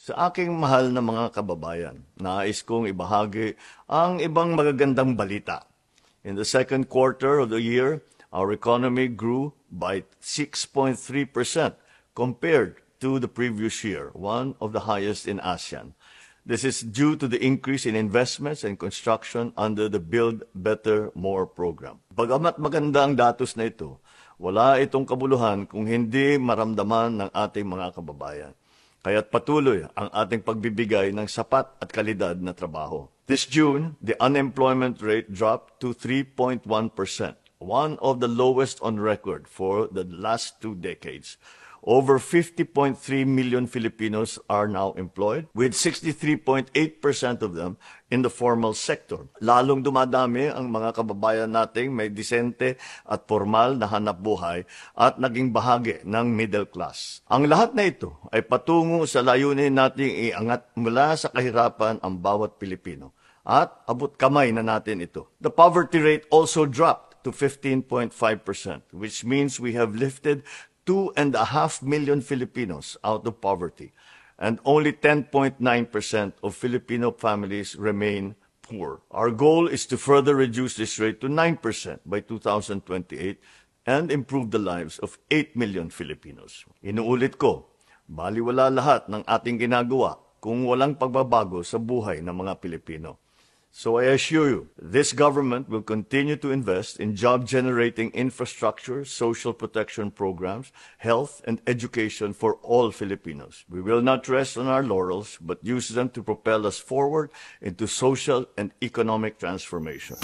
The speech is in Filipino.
Sa aking mahal na mga kababayan, nais kong ibahagi ang ibang magagandang balita. In the second quarter of the year, our economy grew by 6.3% compared to the previous year, one of the highest in ASEAN. This is due to the increase in investments and construction under the Build Better, More program. Bagamat maganda ang datos na ito, wala itong kabuluhan kung hindi maramdaman ng ating mga kababayan. Kaya't patuloy ang ating pagbibigay ng sapat at kalidad na trabaho. This June, the unemployment rate dropped to 3.1%, one of the lowest on record for the last 2 decades. Over 50.3 million Filipinos are now employed, with 63.8% of them in the formal sector. Lalong dumadami ang mga kababayan nating may disente at formal na hanap buhay at naging bahagi ng middle class. Ang lahat na ito ay patungo sa layunin nating iangat mula sa kahirapan ang bawat Pilipino. At abot kamay na natin ito. The poverty rate also dropped to 15.5%, which means we have lifted 2.5 million Filipinos out of poverty, and only 10.9% of Filipino families remain poor. Our goal is to further reduce this rate to 9% by 2028 and improve the lives of 8 million Filipinos. Inuulit ko, baliwala lahat ng ating ginagawa kung walang pagbabago sa buhay ng mga Pilipino. So I assure you, this government will continue to invest in job-generating infrastructure, social protection programs, health, and education for all Filipinos. We will not rest on our laurels, but use them to propel us forward into social and economic transformation.